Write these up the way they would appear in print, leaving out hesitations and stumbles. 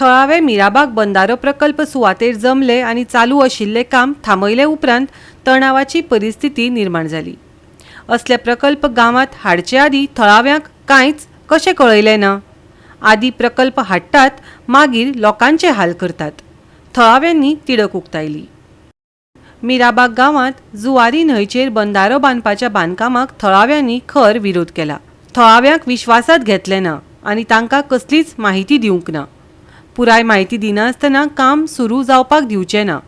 थळावे मिराबाग बंधारो प्रकल्प सुवातेर जमले आनी चालू आशिल्ले काम थांबयले उपरांत तणावाची परिस्थिती निर्माण जाली। असले प्रकल्प गांवांत हाडचे आदी थळाव्यांक कांयच कशें कळयलें ना। आदी प्रकल्प हाडटात, मागीर लोकांचे हाल करतात। थळाव्यांनी तिडक उक्तायली। मिराबाग गांवांत जुवारी न्हंयचेर बंधारो बांदपाच्या बांदकामाक थळाव्यांनी खर विरोध केला। थळाव्यांक विश्वासात घेतले ना आनी तांकां कसलीच माहिती दिवंक ना। पुराय माहिती दिनासतना काम सुरू जावपाक दिवचे ना।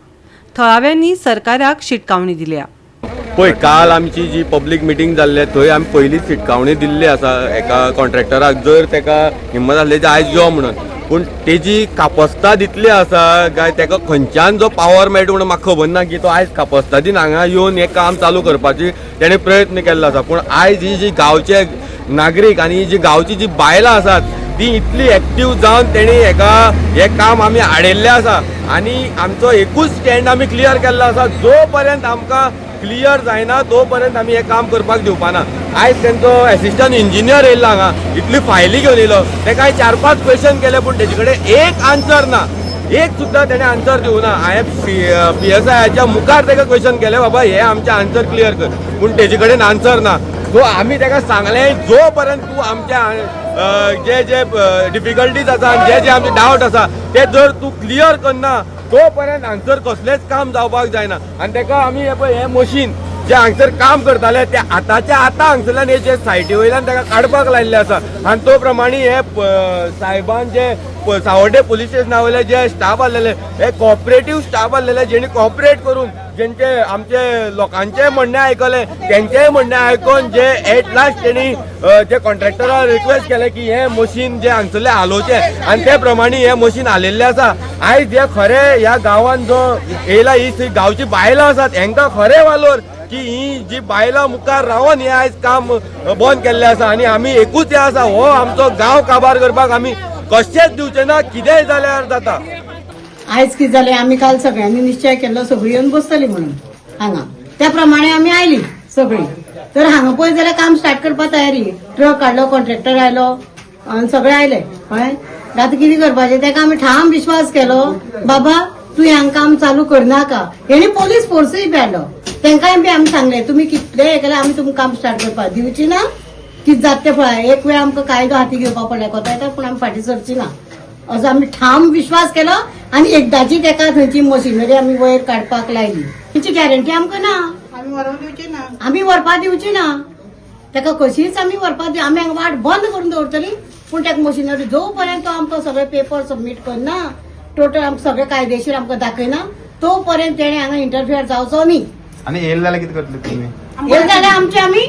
थळाव्यांनी सरकाराक शिटकावणी दिल्या। पळय, काल आमची जी पब्लीक मिटींग जाल्ले थंय आमी पयलींच शिटकावणी दिल्ली आसा एका कॉन्ट्रॅक्टराक, जर तेका हिम्मत आसली तर आयज यो म्हणून। पूण तेजी कापस्ता दितली आसा काय तेका खंयच्यान जो पावर मेळटा म्हणून म्हाका खबर ना की तो आयज कापस्ता दिन हांगा येवन हें काम चालू करपाची तेणें प्रयत्न केल्लो आसा। पूण आयज ही जी गांवचे नागरीक आनी जी गांवची जी बायलां आसात ती इतली एक्टीव जावन तेणी हें काम आमी हाडयल्लें आसा आनी आमचो एकूच स्टँड आमी क्लियर केल्लो आसा। जो पर्यंत आमकां क्लियर जायना तो पर्यंत आमी हें काम करपाक दिवपाना। आयज तेंचो एसिस्टंट इंजिनियर येयल्लो हांगा, इतली फायली घेवन येयलो, तेका 4-5 क्वेश्चन केले पूण तेजे कडेन एक आन्सर ना, एक सुद्दां तेणें आन्सर दिवना। हांवें PSIच्या मुखार तेका क्वेश्चन केले, बाबा हे आमचे आन्सर क्लियर कर, पूण तेजे कडेन आन्सर ना। सो आमी तेका सांगलें, जो पर्यंत तूं आमच्या जे डिफिकल्टीज आसा, जे आमचे डावट आसा ते जर तूं क्लियर करना तो पर्यंत हांगसर कसलेंच काम जावपाक जायना। आनी तेका आमी हे मशीन जे हांगसर काम करताले ते आतांच्या आतां हांगसरल्यान हे जे सायटी वयल्यान तेका काडपाक लायल्ले आसा। आनी तो प्रमाणे हे साहेबान जे सावड्डे पुलीस स्टेशना वयले जे स्टाफ आसलेले, हे कॉपरेटीव स्टाफ आसलेले, जेणी कॉपरेट करून जेंचे आमचे लोकांचे म्हणणें आयकले, तेंचेय म्हणणें आयकून जे एट लास्ट तेणी जे कॉन्ट्रॅक्टराक रिक्वेस्ट केले की हे मशीन जे हांगसरले हालोवचे, आनी ते प्रमाणे हे मशीन हालयल्लें आसा। आयज हे खरें ह्या गांवांत जो येयला, ही गांवची बायलां आसात हेंकां खरें वालोर की ही जी बायलां मुखार रावन हे आयज काम बंद केल्लें आसा। आनी आमी एकूच हे आसा, हो आमचो गांव काबार करपाक आमी कशेंच दिवचे ना, कितेंय जाल्यार जाता। आयज कितें जालें, आमी काल सगळ्यांनी निश्चय केल्लो सगळीं येवन बसतली म्हणून हांगा, त्या प्रमाणे आमी आयली सगळीं। तर हांगा पळय जाल्यार काम स्टार्ट करपा तयारी, ट्रक काडलो, कॉन्ट्रॅक्टर आयलो आनी सगळे आयले कळ्ळें। आतां कितें करपाचें, तेका आमी ठाम विश्वास केलो, बाबा तूं हांगा काम चालू करनाका। हेणी पोलीस फोर्सूय धाडलो, तेंकाय बी आमी सांगलें तुमी कितले हे केल्यार आमी तुमकां काम स्टार्ट करपाक दिवची ना। कितें जाता तें पळय, एक वेळ आमकां कायदो हाती घेवपा पडले कोता येता, पूण आमी फाटीं सरची ना असो आमी ठाम विश्वास केलो। आनी एकदाची तेका थंयची मशिनरी आमी वयर काडपाक लायली, तिची गॅरंटी आमकां ना, आमी व्हरपा दिवची ना तेका, कशीच आमी व्हरपा आमी हांगा वाट बंद करून दवरतली। पूण तेका मशिनरी जो पर्यंत आमकां सगळे पेपर सबमीट करना, टोटल आमकां सगळे कायदेशीर आमकां दाखयना, तो पर्यंत तेणे हांगा इंटरफियर जावचो न्ही। आनी येयले जाल्यार कितें करतले तुमी? येयले जाल्यार आमी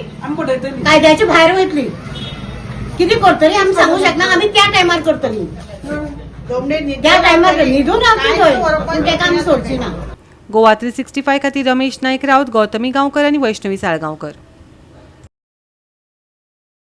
कायद्याच्या भायर वयतली, कितें करतली आमी सांगू शकना। आमी त्या टायमार करतली, त्या टायमार न्हिदून रावतली थंय, पूण तेका आमी सोडची ना। गोवा 365 खातीर रमेश नायक रावत, गौतमी गांवकर आनी वैष्णवी साळगांवकर।